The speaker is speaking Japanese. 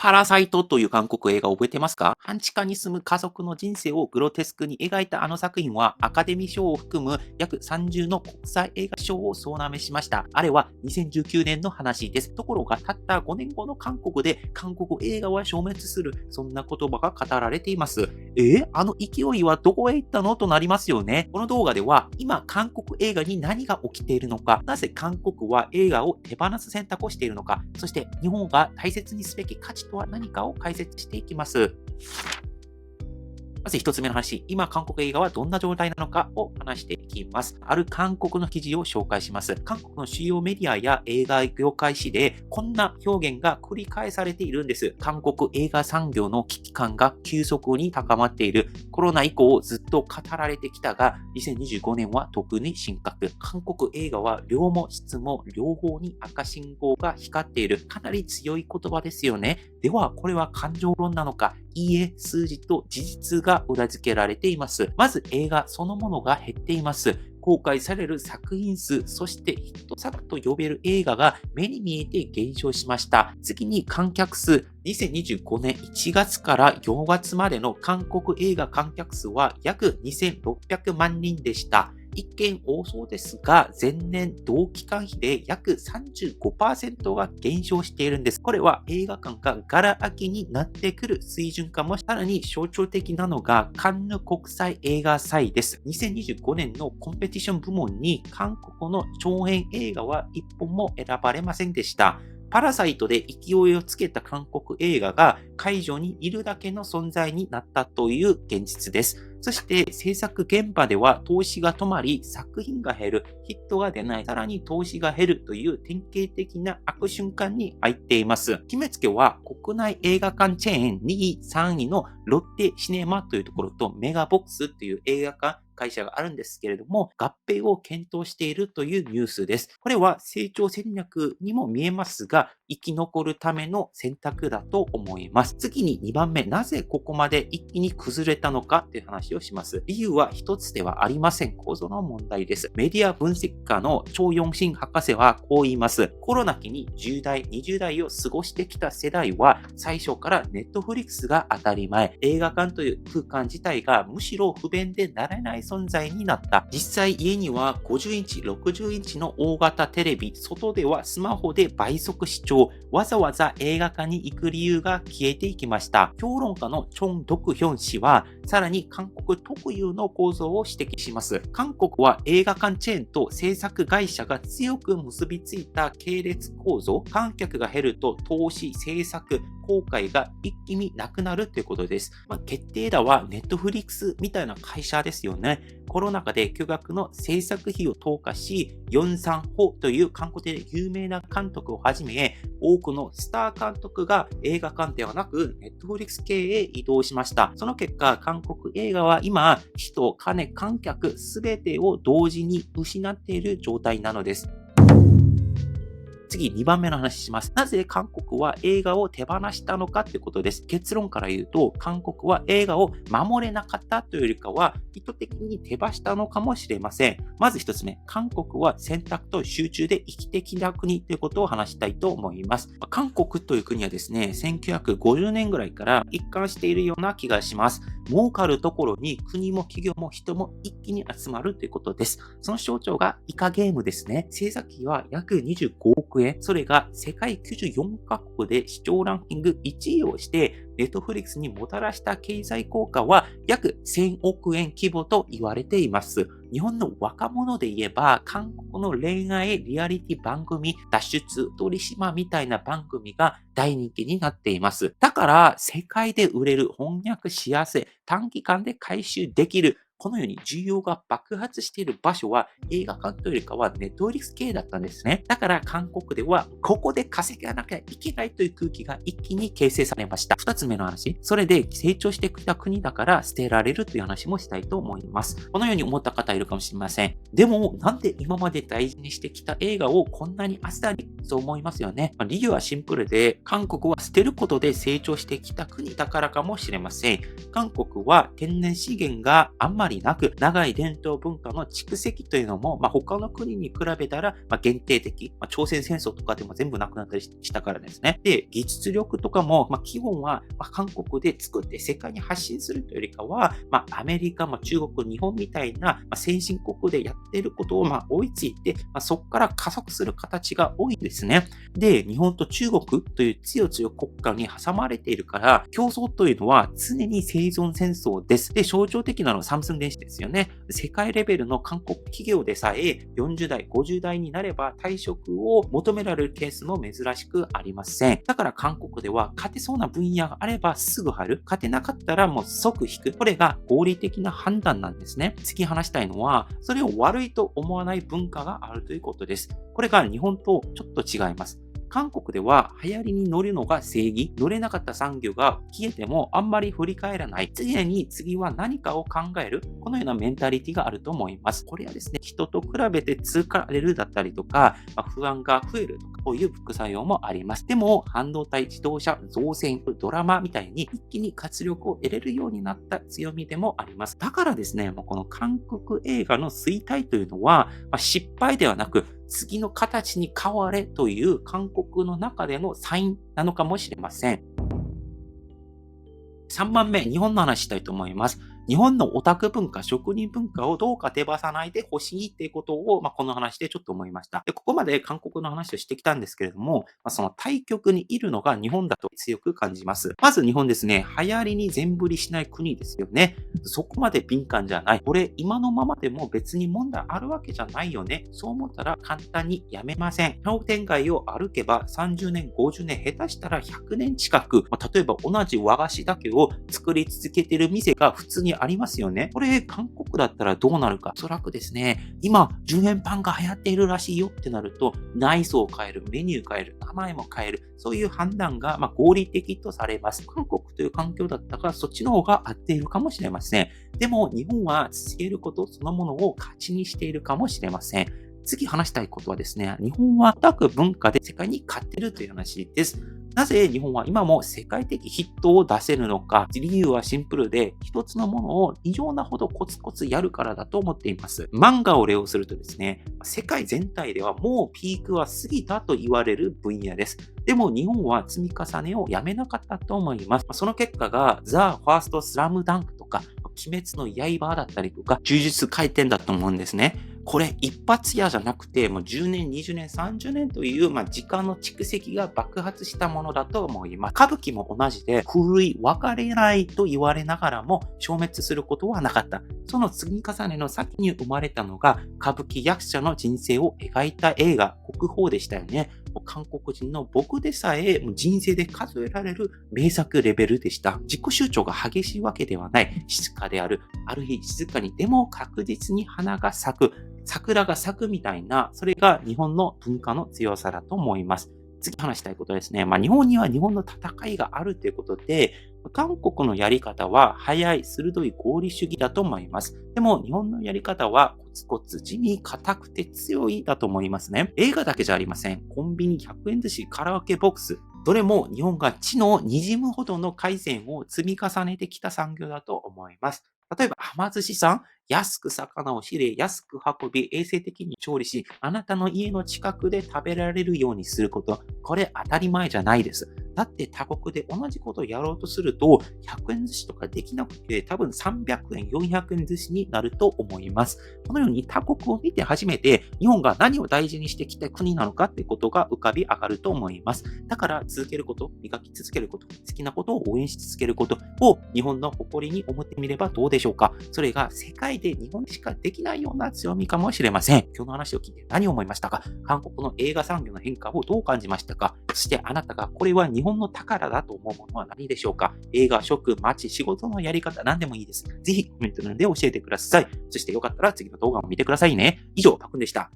パラサイトという韓国映画を覚えてますか？半地下に住む家族の人生をグロテスクに描いたあの作品はアカデミー賞を含む約30の国際映画賞を総なめしました。あれは2019年の話です。ところがたった5年後の韓国で韓国映画は消滅する、そんな言葉が語られています。あの勢いはどこへ行ったのとなりますよね。この動画では今韓国映画に何が起きているのか、なぜ韓国は映画を手放す選択をしているのか、そして日本が大切にすべき価値とは何かを解説していきます。まず一つ目の話、今韓国映画はどんな状態なのかを話していきます。ある韓国の記事を紹介します。韓国の主要メディアや映画業界誌でこんな表現が繰り返されているんです。韓国映画産業の危機感が急速に高まっている。コロナ以降ずっと語られてきたが、2025年は特に深刻。韓国映画は量も質も両方に赤信号が光っている。かなり強い言葉ですよね。では、これは感情論なのか？いいえ、数字と事実が裏付けられています。まず映画そのものが減っています。公開される作品数、そしてヒット作と呼べる映画が目に見えて減少しました。次に観客数。2025年1月から4月までの韓国映画観客数は約2600万人でした。一見多そうですが、前年同期間比で約 35% が減少しているんです。これは映画館がガラ空きになってくる水準かも。さらに象徴的なのがカンヌ国際映画祭です。2025年のコンペティション部門に韓国の長編映画は一本も選ばれませんでした。パラサイトで勢いをつけた韓国映画が会場にいるだけの存在になったという現実です。そして制作現場では投資が止まり、作品が減る、ヒットが出ない、さらに投資が減るという典型的な悪循環に入っています。決めつけは国内映画館チェーン2位、3位のロッテシネマというところとメガボックスという映画館会社があるんですけれども、合併を検討しているというニュースです。これは成長戦略にも見えますが、生き残るための選択だと思います。次に2番目、なぜここまで一気に崩れたのかという話をします。理由は一つではありません。構造の問題です。メディア分析家のチョ・ヨンシン博士はこう言います。コロナ期に10代、20代を過ごしてきた世代は、最初からネットフリックスが当たり前。映画館という空間自体がむしろ不便でなれない存在になった。実際家には50インチ、60インチの大型テレビ、外ではスマホで倍速視聴、わざわざ映画館に行く理由が消えていきました。評論家のチョン・ドクヒョン氏は、さらに韓国特有の構造を指摘します。韓国は映画館チェーンと制作会社が強く結びついた系列構造、観客が減ると投資、制作、公開が一気になくなるということです。決定打はネットフリックスみたいな会社ですよね。コロナ禍で巨額の制作費を投下し、ヨン・サンホという韓国で有名な監督をはじめ、多くのスター監督が映画館ではなくネットフリックス系へ移動しました。その結果、韓国映画は今、人、金、観客すべてを同時に失っている状態なのです。次、2番目の話します。なぜ韓国は映画を手放したのかということです。結論から言うと、韓国は映画を守れなかったというよりかは、意図的に手放したのかもしれません。まず一つ目、韓国は選択と集中で生きてきた国ということを話したいと思います。韓国という国はですね、1950年ぐらいから一貫しているような気がします。儲かるところに国も企業も人も一気に集まるということです。その象徴がイカゲームですね。制作費は約25億円。それが世界94カ国で視聴ランキング1位をして、ネットフリックスにもたらした経済効果は約1000億円規模と言われています。日本の若者で言えば、韓国の恋愛リアリティ番組、脱出、鳥島みたいな番組が大人気になっています。だから、世界で売れる、翻訳しやすい、短期間で回収できる、このように需要が爆発している場所は映画館というよりかはネットフリックス系だったんですね。だから韓国ではここで稼がなきゃいけないという空気が一気に形成されました。二つ目の話、それで成長してきた国だから捨てられるという話もしたいと思います。このように思った方いるかもしれません。でもなんで今まで大事にしてきた映画をこんなにあっさりと思いますよね。理由はシンプルで、韓国は捨てることで成長してきた国だからかもしれません。韓国は天然資源があんままりなく、長い伝統文化の蓄積というのも、他の国に比べたら、限定的。朝鮮戦争とかでも全部なくなったりしたからですね。で、技術力とかも、基本は、韓国で作って世界に発信するというよりかは、アメリカ、中国、日本みたいな、先進国でやっていることを、追いついて、そこから加速する形が多いですね。で、日本と中国という強い国家に挟まれているから、競争というのは常に生存戦争です。で、象徴的なのはサムスン電子ですよね。世界レベルの韓国企業でさえ40代、50代になれば退職を求められるケースも珍しくありません。だから韓国では勝てそうな分野があればすぐ入る。勝てなかったらもう即引く。これが合理的な判断なんですね。次話したいのは、それを悪いと思わない文化があるということです。これが日本とちょっと違います。韓国では流行りに乗るのが正義。乗れなかった産業が消えてもあんまり振り返らない。常に次は何かを考える。このようなメンタリティがあると思います。これはですね、人と比べて疲れるだったりとか、不安が増えるとか、こういう副作用もあります。でも、半導体、自動車、造船、ドラマみたいに一気に活力を得れるようになった強みでもあります。だからですね、この韓国映画の衰退というのは、失敗ではなく、次の形に変われという韓国の中でのサインなのかもしれません。3番目、日本の話したいと思います。日本のオタク文化、職人文化をどうか手放さないでほしいっていうことを、この話でちょっと思いました。で、ここまで韓国の話をしてきたんですけれども、その対極にいるのが日本だと強く感じます。まず日本ですね、流行りに全振りしない国ですよね。そこまで敏感じゃない。これ、今のままでも別に問題あるわけじゃないよね。そう思ったら簡単にやめません。商店街を歩けば30年、50年、下手したら100年近く、例えば同じ和菓子だけを作り続けている店が普通にありますよね。これ、韓国だったらどうなるか。おそらくですね、今、10円パンが流行っているらしいよってなると、内装を変える、メニュー変える、名前も変える、そういう判断が合理的とされます。韓国という環境だったから、そっちの方が合っているかもしれません。でも、日本は続けることそのものを価値にしているかもしれません。次話したいことはですね、日本はオタク文化で世界に勝っているという話です。なぜ日本は今も世界的ヒットを出せるのか、理由はシンプルで、一つのものを異常なほどコツコツやるからだと思っています。漫画を例をするとですね、世界全体ではもうピークは過ぎたと言われる分野です。でも日本は積み重ねをやめなかったと思います。その結果が、ザ・ファースト・スラムダンクとか、鬼滅の刃だったりとか、呪術回転だと思うんですね。これ一発屋じゃなくて、もう10年、20年、30年という、時間の蓄積が爆発したものだと思います。歌舞伎も同じで、古い、分かれないと言われながらも消滅することはなかった。その積み重ねの先に生まれたのが、歌舞伎役者の人生を描いた映画、国宝でしたよね。韓国人の僕でさえ人生で数えられる名作レベルでした。自己主張が激しいわけではない。静かである。ある日静かにでも確実に花が咲く。桜が咲くみたいな、それが日本の文化の強さだと思います。次話したいことですね。日本には日本の戦いがあるということで、韓国のやり方は早い、鋭い合理主義だと思います。でも日本のやり方はコツコツ地味、硬くて強いだと思いますね。映画だけじゃありません。コンビニ、100円寿司、カラオケボックス、どれも日本が地の滲むほどの改善を積み重ねてきた産業だと思います。例えば、はま寿司さん、安く魚を仕入れ、安く運び、衛生的に調理し、あなたの家の近くで食べられるようにすること。これ当たり前じゃないです。だって他国で同じことをやろうとすると、100円寿司とかできなくて、多分300円、400円寿司になると思います。このように他国を見て初めて、日本が何を大事にしてきた国なのかってことが浮かび上がると思います。だから続けること、磨き続けること、好きなことを応援し続けることを日本の誇りに思ってみればどうでしょうか。それが世界で日本しかできないような強みかもしれません。今日の話を聞いて何を思いましたか？韓国の映画産業の変化をどう感じましたか？そしてあなたがこれは日本の宝だと思うものは何でしょうか？映画、食、街、仕事のやり方、何でもいいです。ぜひコメント欄で教えてください。そしてよかったら次の動画も見てくださいね。以上、パクンでした。